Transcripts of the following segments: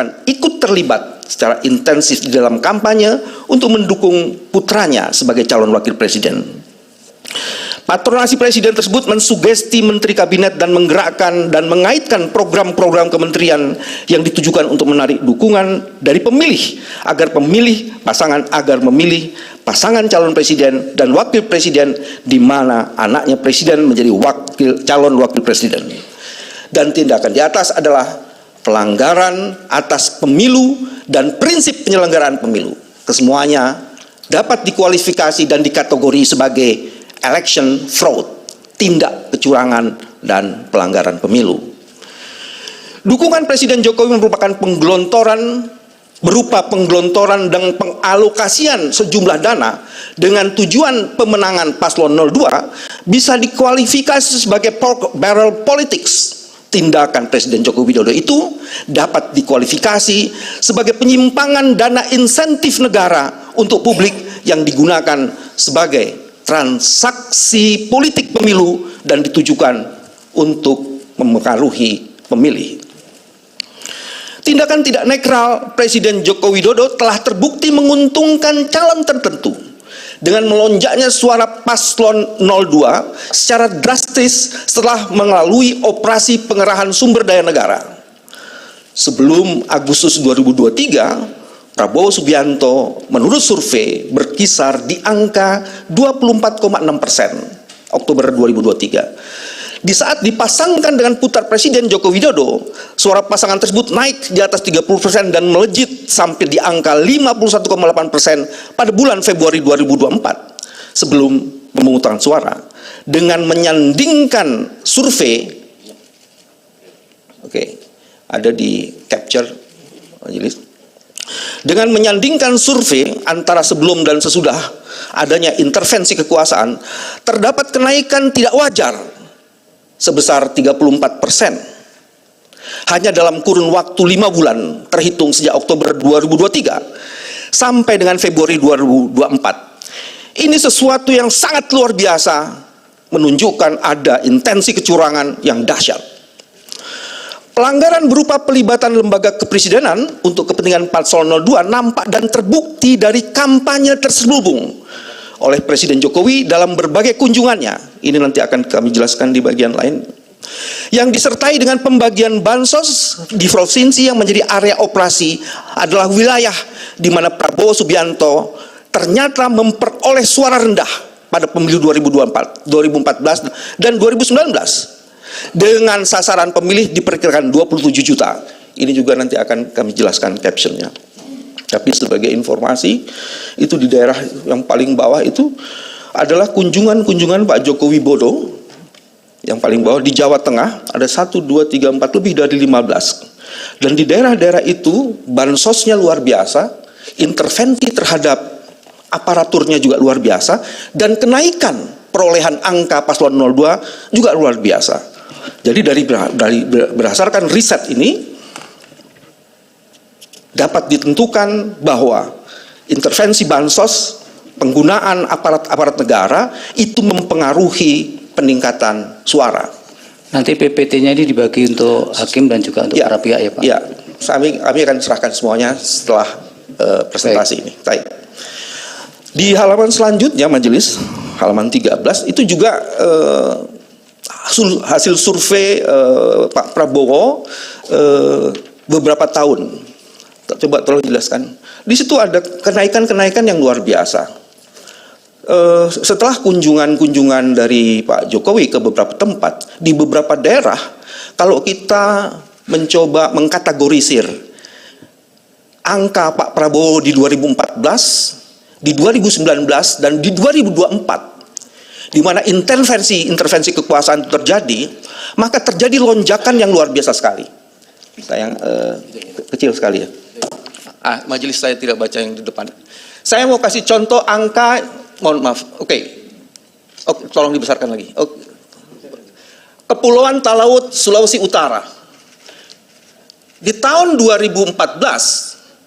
akan ikut terlibat secara intensif di dalam kampanye untuk mendukung putranya sebagai calon wakil presiden. Patronasi presiden tersebut mensugesti menteri kabinet dan menggerakkan dan mengaitkan program-program kementerian yang ditujukan untuk menarik dukungan dari pemilih agar memilih pasangan calon presiden dan wakil presiden di mana anaknya presiden menjadi calon wakil presiden. Dan tindakan di atas adalah pelanggaran atas pemilu dan prinsip penyelenggaraan pemilu. Kesemuanya dapat dikualifikasi dan dikategori sebagai election fraud, tindak kecurangan dan pelanggaran pemilu. Dukungan Presiden Jokowi merupakan berupa penggelontoran dan pengalokasian sejumlah dana dengan tujuan pemenangan paslon 02 bisa dikualifikasi sebagai pork barrel politics. Tindakan Presiden Joko Widodo itu dapat dikualifikasi sebagai penyimpangan dana insentif negara untuk publik yang digunakan sebagai transaksi politik pemilu dan ditujukan untuk mempengaruhi pemilih. Tindakan tidak netral Presiden Joko Widodo telah terbukti menguntungkan calon tertentu dengan melonjaknya suara paslon 02 secara drastis setelah melalui operasi pengerahan sumber daya negara. Sebelum Agustus 2023, Prabowo Subianto menurut survei berkisar di angka 24,6% Oktober 2023. Di saat dipasangkan dengan putar Presiden Joko Widodo, suara pasangan tersebut naik di atas 30% dan melejit sampai di angka 51,8% pada bulan Februari 2024 sebelum pemungutan suara. Dengan menyandingkan survei, ada di capture majelis. Dengan menyandingkan survei antara sebelum dan sesudah adanya intervensi kekuasaan, terdapat kenaikan tidak wajar sebesar 34% hanya dalam kurun waktu 5 bulan terhitung sejak Oktober 2023 sampai dengan Februari 2024. Ini sesuatu yang sangat luar biasa, menunjukkan ada intensi kecurangan yang dahsyat. Pelanggaran berupa pelibatan lembaga kepresidenan untuk kepentingan paslon 02 nampak dan terbukti dari kampanye terselubung oleh Presiden Jokowi dalam berbagai kunjungannya. Ini nanti akan kami jelaskan di bagian lain. Yang disertai dengan pembagian bansos di provinsi yang menjadi area operasi adalah wilayah di mana Prabowo Subianto ternyata memperoleh suara rendah pada pemilu 2014 dan 2019. Dengan sasaran pemilih diperkirakan 27 juta. Ini juga nanti akan kami jelaskan captionnya. Tapi sebagai informasi, itu di daerah yang paling bawah itu adalah kunjungan Pak Joko Widodo. Yang paling bawah di Jawa Tengah ada 1, 2, 3, 4, lebih dari 15. Dan di daerah-daerah itu bansosnya luar biasa, intervensi terhadap aparaturnya juga luar biasa, dan kenaikan perolehan angka paslon 02 juga luar biasa. Jadi berdasarkan riset ini dapat ditentukan bahwa intervensi bansos, penggunaan aparat negara itu mempengaruhi peningkatan suara. Nanti PPT-nya ini dibagi untuk hakim dan juga untuk para pihak ya Pak? Ya, kami akan serahkan semuanya setelah presentasi ini. Baik. Di halaman selanjutnya majelis, halaman 13, itu juga hasil survei Pak Prabowo beberapa tahun. Coba tolong jelaskan. Di situ ada kenaikan-kenaikan yang luar biasa. Setelah kunjungan dari Pak Jokowi ke beberapa tempat, di beberapa daerah, kalau kita mencoba mengkategorisir angka Pak Prabowo di 2014, di 2019, dan di 2024, di mana intervensi kekuasaan itu terjadi, maka terjadi lonjakan yang luar biasa sekali. Sayang kecil sekali ya. Majelis saya tidak baca yang di depan. Saya mau kasih contoh angka, mohon maaf. Oke, tolong dibesarkan lagi. Kepulauan Talaut, Sulawesi Utara. Di tahun 2014,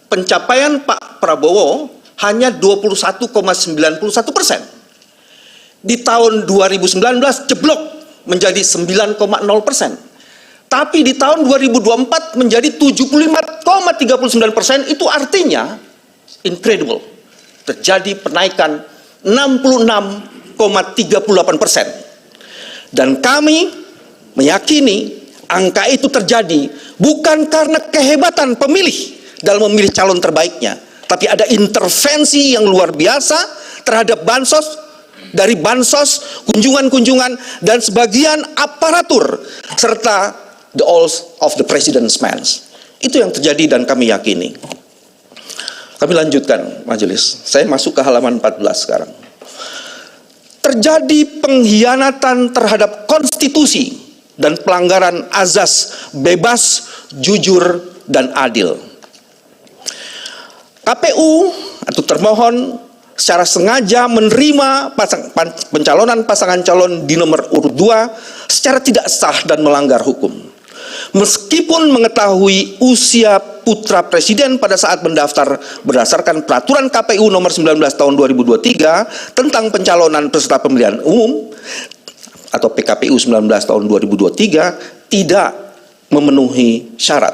pencapaian Pak Prabowo hanya 21,91%. Di tahun 2019 jeblok menjadi 9,0%. Tapi di tahun 2024 menjadi 75,39%, itu artinya incredible. Terjadi penaikan 66,38%. Dan kami meyakini angka itu terjadi bukan karena kehebatan pemilih dalam memilih calon terbaiknya, tapi ada intervensi yang luar biasa terhadap bansos, dari bansos, kunjungan-kunjungan, dan sebagian aparatur, serta the oath of the president's man. Itu yang terjadi dan kami yakini. Kami lanjutkan majelis. Saya masuk ke halaman 14 sekarang. Terjadi pengkhianatan terhadap konstitusi dan pelanggaran azas bebas, jujur, dan adil. KPU atau termohon secara sengaja menerima pencalonan pasangan calon di nomor urut 2 secara tidak sah dan melanggar hukum. Meskipun mengetahui usia putra presiden pada saat mendaftar berdasarkan peraturan KPU nomor 19 tahun 2023 tentang pencalonan peserta pemilihan umum atau PKPU 19 tahun 2023 tidak memenuhi syarat.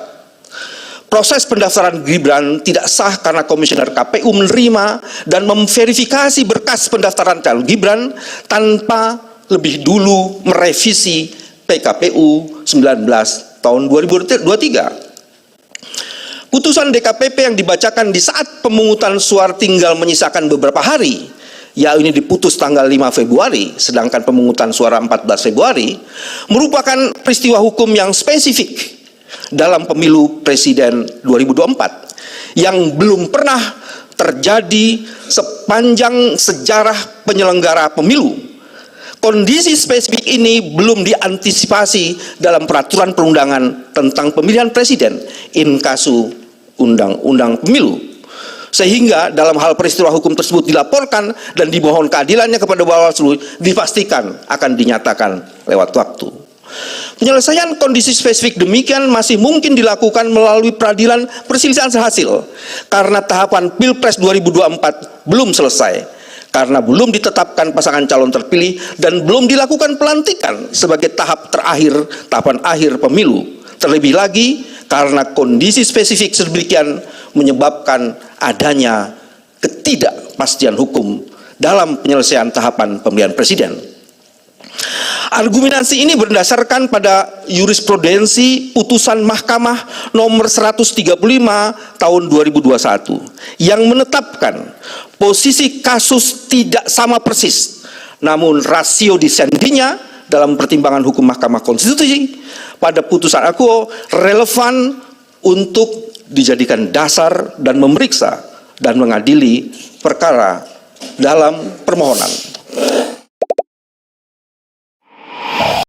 Proses pendaftaran Gibran tidak sah karena komisioner KPU menerima dan memverifikasi berkas pendaftaran calon Gibran tanpa lebih dulu merevisi PKPU 19 tahun 2023. Putusan DKPP yang dibacakan di saat pemungutan suara tinggal menyisakan beberapa hari, ya ini diputus tanggal 5 Februari, sedangkan pemungutan suara 14 Februari, merupakan peristiwa hukum yang spesifik dalam pemilu presiden 2024 yang belum pernah terjadi sepanjang sejarah penyelenggara pemilu. Kondisi spesifik ini belum diantisipasi dalam peraturan perundangan tentang pemilihan presiden in kasu undang-undang pemilu. Sehingga dalam hal peristiwa hukum tersebut dilaporkan dan dimohon keadilannya kepada Bawaslu dipastikan akan dinyatakan lewat waktu. Penyelesaian kondisi spesifik demikian masih mungkin dilakukan melalui peradilan perselisihan hasil karena tahapan Pilpres 2024 belum selesai, karena belum ditetapkan pasangan calon terpilih dan belum dilakukan pelantikan sebagai tahapan akhir pemilu. Terlebih lagi karena kondisi spesifik sedemikian menyebabkan adanya ketidakpastian hukum dalam penyelesaian tahapan pemilihan presiden. Argumentasi ini berdasarkan pada jurisprudensi putusan Mahkamah nomor 135 tahun 2021 yang menetapkan posisi kasus tidak sama persis, namun rasio dissendinya dalam pertimbangan hukum Mahkamah Konstitusi pada putusan akuo relevan untuk dijadikan dasar dan memeriksa dan mengadili perkara dalam permohonan.